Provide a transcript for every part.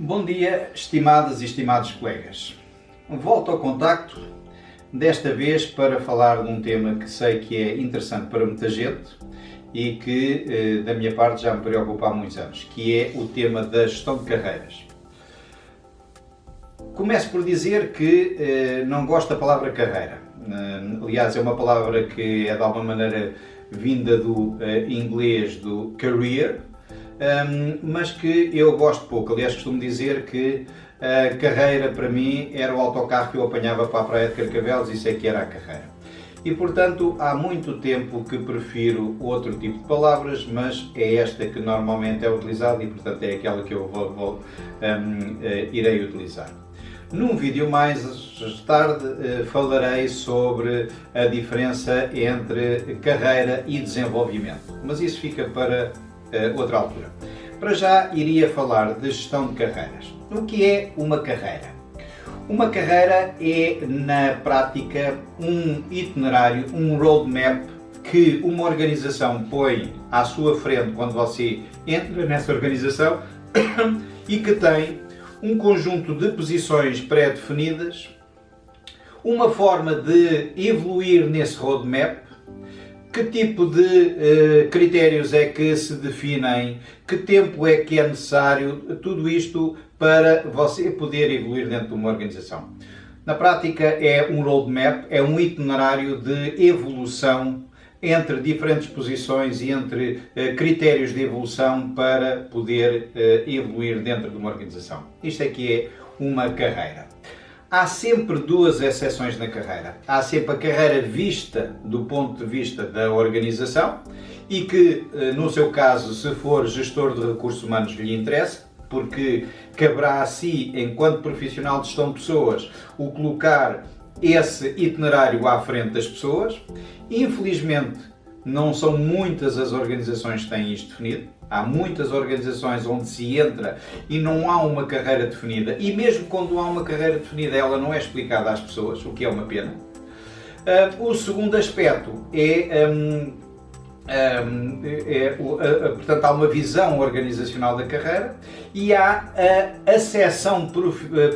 Bom dia, estimadas e estimados colegas. Volto ao contacto, desta vez para falar de um tema que sei que é interessante para muita gente e que, da minha parte, já me preocupa há muitos anos, que é o tema da gestão de carreiras. Começo por dizer que não gosto da palavra carreira. Aliás, é uma palavra que é de alguma maneira vinda do inglês do career, mas que eu gosto pouco. Aliás, costumo dizer que a carreira para mim era o autocarro que eu apanhava para a praia de Carcavelos, isso é que era a carreira. E portanto há muito tempo que prefiro outro tipo de palavras, mas é esta que normalmente é utilizada e portanto é aquela que eu irei utilizar. Num vídeo mais tarde falarei sobre a diferença entre carreira e desenvolvimento, mas isso fica para outra altura. Para já iria falar de gestão de carreiras. O que é uma carreira? Uma carreira é, na prática, um itinerário, um roadmap que uma organização põe à sua frente quando você entra nessa organização e que tem um conjunto de posições pré-definidas, uma forma de evoluir nesse roadmap, que tipo de critérios é que se definem, que tempo é que é necessário, tudo isto para você poder evoluir dentro de uma organização. Na prática é um roadmap, é um itinerário de evolução entre diferentes posições e entre critérios de evolução para poder evoluir dentro de uma organização. Isto é que é uma carreira. Há sempre duas exceções na carreira. Há sempre a carreira vista do ponto de vista da organização e que, no seu caso, se for gestor de recursos humanos, lhe interessa, porque caberá a si, enquanto profissional de gestão de pessoas, o colocar esse itinerário à frente das pessoas. Infelizmente, não são muitas as organizações que têm isto definido. Há muitas organizações onde se entra e não há uma carreira definida, e mesmo quando há uma carreira definida, ela não é explicada às pessoas, o que é uma pena. O segundo aspecto portanto, há uma visão organizacional da carreira e há a acessão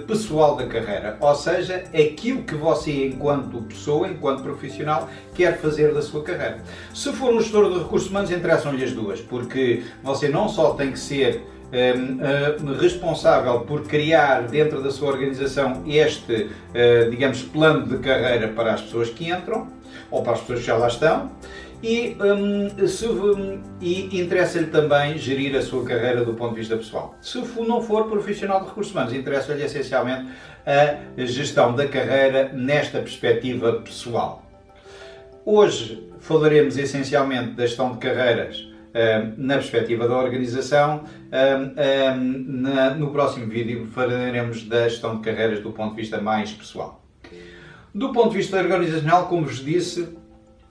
pessoal da carreira, ou seja, aquilo que você, enquanto pessoa, enquanto profissional, quer fazer da sua carreira. Se for um gestor de recursos humanos, interessam-lhe as duas, porque você não só tem que ser responsável por criar dentro da sua organização este, digamos, plano de carreira para as pessoas que entram, ou para as pessoas que já lá estão, e interessa-lhe também gerir a sua carreira do ponto de vista pessoal. Se não for profissional de recursos humanos, interessa-lhe essencialmente a gestão da carreira nesta perspectiva pessoal. Hoje falaremos essencialmente da gestão de carreiras na perspectiva da organização. No próximo vídeo falaremos da gestão de carreiras do ponto de vista mais pessoal. Do ponto de vista organizacional, como vos disse,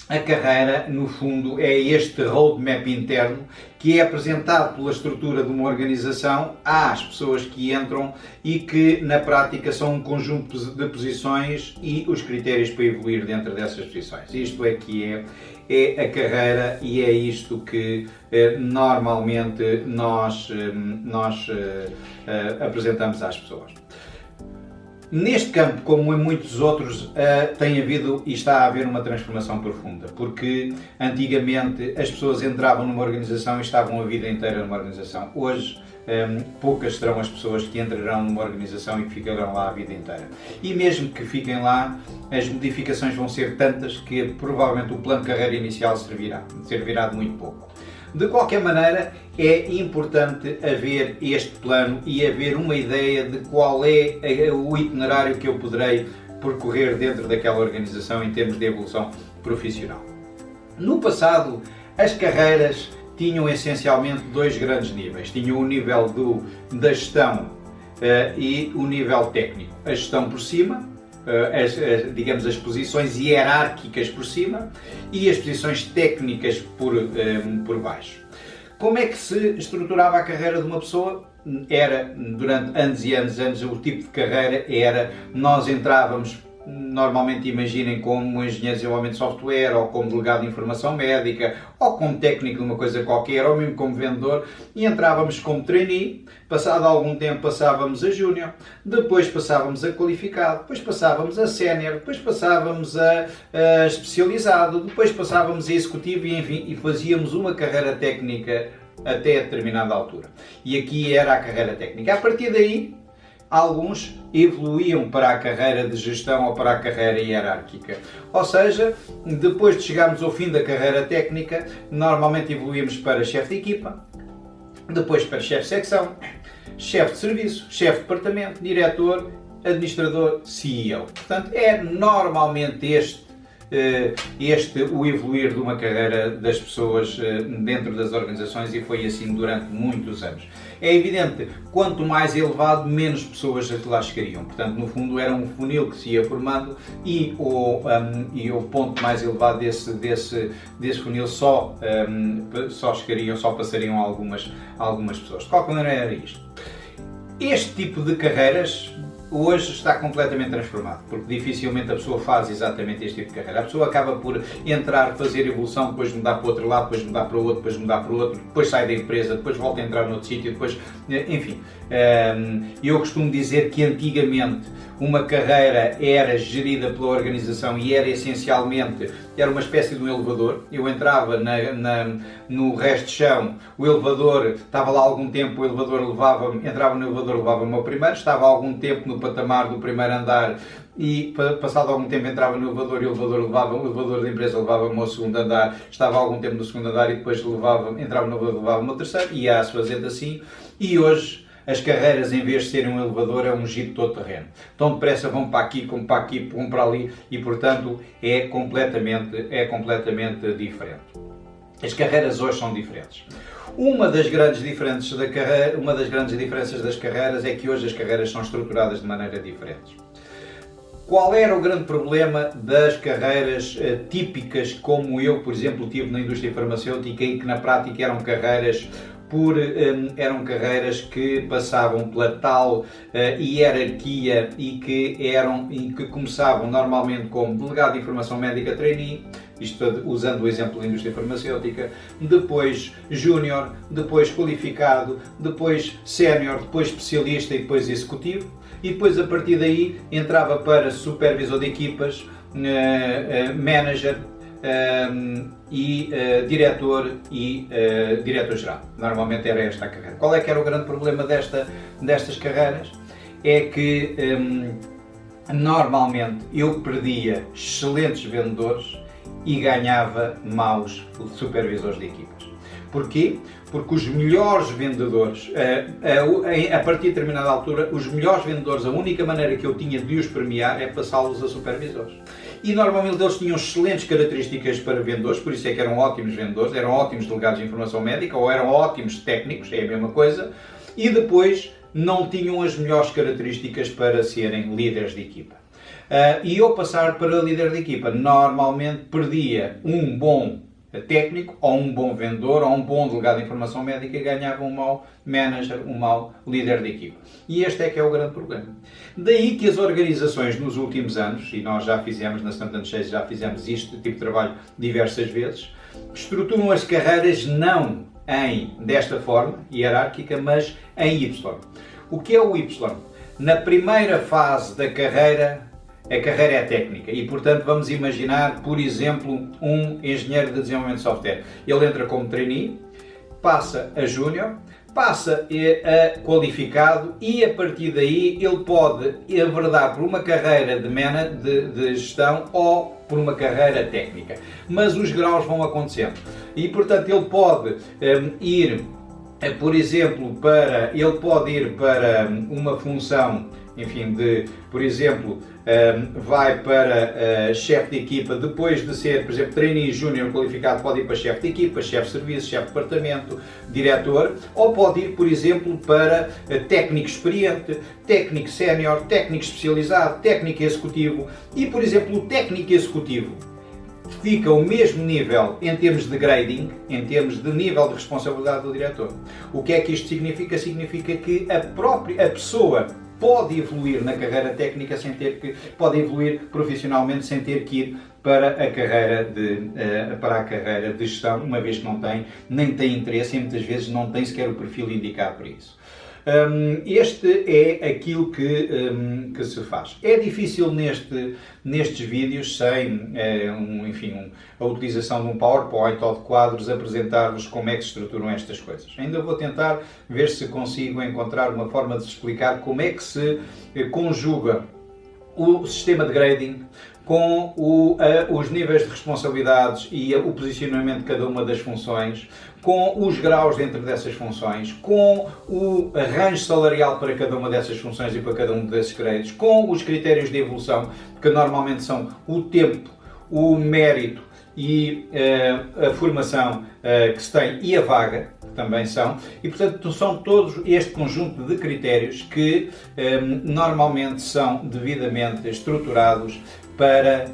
a carreira, no fundo, é este roadmap interno que é apresentado pela estrutura de uma organização às pessoas que entram e que, na prática, são um conjunto de posições e os critérios para evoluir dentro dessas posições. Isto é que é a carreira e é isto que normalmente nós apresentamos às pessoas. Neste campo, como em muitos outros, tem havido e está a haver uma transformação profunda, porque antigamente as pessoas entravam numa organização e estavam a vida inteira numa organização. Hoje, poucas serão as pessoas que entrarão numa organização e que ficarão lá a vida inteira. E mesmo que fiquem lá, as modificações vão ser tantas que provavelmente o plano de carreira inicial servirá de muito pouco. De qualquer maneira, é importante haver este plano e haver uma ideia de qual é o itinerário que eu poderei percorrer dentro daquela organização em termos de evolução profissional. No passado, as carreiras tinham essencialmente dois grandes níveis. Tinham o nível da gestão e o nível técnico. A gestão por cima, digamos, as posições hierárquicas por cima e as posições técnicas por baixo. Como é que se estruturava a carreira de uma pessoa? Era, durante anos e anos, o tipo de carreira era, nós entrávamos normalmente imaginem como engenheiro de desenvolvimento de software, ou como delegado de informação médica, ou como técnico de uma coisa qualquer, ou mesmo como vendedor, e entrávamos como trainee, passado algum tempo passávamos a júnior, depois passávamos a qualificado, depois passávamos a sénior, depois passávamos a especializado, depois passávamos a executivo e, enfim, e fazíamos uma carreira técnica até determinada altura. E aqui era a carreira técnica. A partir daí, alguns evoluíam para a carreira de gestão ou para a carreira hierárquica. Ou seja, depois de chegarmos ao fim da carreira técnica, normalmente evoluímos para chefe de equipa, depois para chefe de secção, chefe de serviço, chefe de departamento, diretor, administrador, CEO. Portanto, é normalmente o evoluir de uma carreira das pessoas dentro das organizações, e foi assim durante muitos anos. É evidente, quanto mais elevado, menos pessoas lá chegariam. Portanto, no fundo, era um funil que se ia formando, e o ponto mais elevado desse funil só passariam algumas pessoas. De qualquer maneira, era isto. Este tipo de carreiras hoje está completamente transformado, porque dificilmente a pessoa faz exatamente este tipo de carreira. A pessoa acaba por entrar, fazer evolução, depois mudar para o outro lado, depois mudar para o outro, depois mudar para o outro, depois sai da empresa, depois volta a entrar noutro sítio, depois, enfim. Eu costumo dizer que antigamente uma carreira era gerida pela organização e era essencialmente, era uma espécie de um elevador. Eu entrava no resto de chão, o elevador estava lá há algum tempo, o elevador entrava no elevador, levava-me ao primeiro, estava há algum tempo no patamar do primeiro andar, e passado algum tempo entrava no elevador e o elevador da empresa levava-me ao segundo andar, estava há algum tempo no segundo andar e depois entrava no elevador, levava-me ao terceiro, e ia-se fazendo assim. E hoje as carreiras, em vez de serem um elevador, é um jeep todo terreno. Tão depressa vão para aqui, como para ali, e portanto é completamente diferente. As carreiras hoje são diferentes. Uma das grandes diferenças das carreiras é que hoje as carreiras são estruturadas de maneira diferente. Qual era o grande problema das carreiras típicas, como eu, por exemplo, tive na indústria farmacêutica, e que na prática eram carreiras que passavam pela tal hierarquia e que começavam normalmente como delegado de informação médica trainee, isto usando o exemplo da indústria farmacêutica, depois júnior, depois qualificado, depois sénior, depois especialista e depois executivo, e depois a partir daí entrava para supervisor de equipas, manager, diretor e diretor-geral. Normalmente era esta a carreira. Qual é que era o grande problema destas carreiras? É que normalmente eu perdia excelentes vendedores e ganhava maus supervisores de equipas. Porquê? Porque os melhores vendedores, a partir de determinada altura, os melhores vendedores, a única maneira que eu tinha de os premiar é passá-los a supervisores. E normalmente eles tinham excelentes características para vendedores, por isso é que eram ótimos vendedores, eram ótimos delegados de informação médica, ou eram ótimos técnicos, é a mesma coisa, e depois não tinham as melhores características para serem líderes de equipa. E eu passar para líder de equipa, normalmente perdia um bom técnico, ou um bom vendedor, ou um bom delegado de informação médica, e ganhava um mau manager, um mau líder de equipa. E este é que é o grande problema. Daí que as organizações nos últimos anos, e nós já fizemos na Stanton Chase, já fizemos este tipo de trabalho diversas vezes, estruturam as carreiras não desta forma hierárquica, mas em Y. O que é o Y? Na primeira fase da carreira, a carreira é técnica e, portanto, vamos imaginar, por exemplo, um engenheiro de desenvolvimento de software. Ele entra como trainee, passa a júnior, passa a qualificado e, a partir daí, ele pode enverdar por uma carreira de gestão ou por uma carreira técnica. Mas os graus vão acontecendo e, portanto, ele pode ir, por exemplo, para uma função, enfim, por exemplo, vai para chefe de equipa, depois de ser, por exemplo, trainee júnior qualificado, pode ir para chefe de equipa, chefe de serviço, chefe de departamento, diretor, ou pode ir, por exemplo, para técnico experiente, técnico sénior, técnico especializado, técnico executivo, e, por exemplo, o técnico executivo fica ao mesmo nível em termos de grading, em termos de nível de responsabilidade do diretor. O que é que isto significa? Significa que a pessoa pode evoluir na carreira técnica sem ter que, pode evoluir profissionalmente sem ter que ir para a carreira de gestão, uma vez que não tem, nem tem interesse e muitas vezes não tem sequer o perfil indicado para isso. Este é aquilo que se faz. É difícil nestes vídeos, sem a utilização de um PowerPoint ou de quadros, apresentar-vos como é que se estruturam estas coisas. Ainda vou tentar ver se consigo encontrar uma forma de explicar como é que se conjuga o sistema de grading com os níveis de responsabilidades e o posicionamento de cada uma das funções, com os graus dentro dessas funções, com o arranjo salarial para cada uma dessas funções e para cada um desses créditos, com os critérios de evolução, que normalmente são o tempo, o mérito e a formação que se tem e a vaga, que também são, e portanto são todos este conjunto de critérios que normalmente são devidamente estruturados para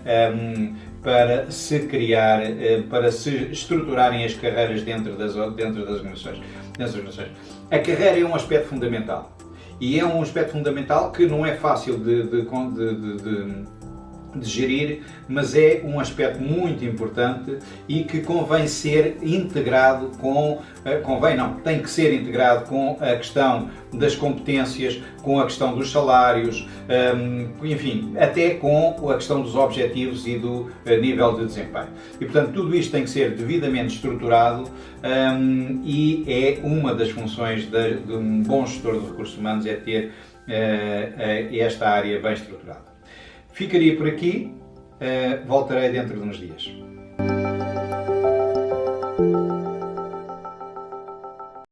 se criar, para se estruturarem as carreiras dentro das organizações. A carreira é um aspecto fundamental e é um aspecto fundamental que não é fácil de gerir, mas é um aspecto muito importante e que convém ser integrado tem que ser integrado com a questão das competências, com a questão dos salários, enfim, até com a questão dos objetivos e do nível de desempenho. E portanto tudo isto tem que ser devidamente estruturado e é uma das funções de um bom gestor de recursos humanos é ter esta área bem estruturada. Ficaria por aqui, voltarei dentro de uns dias.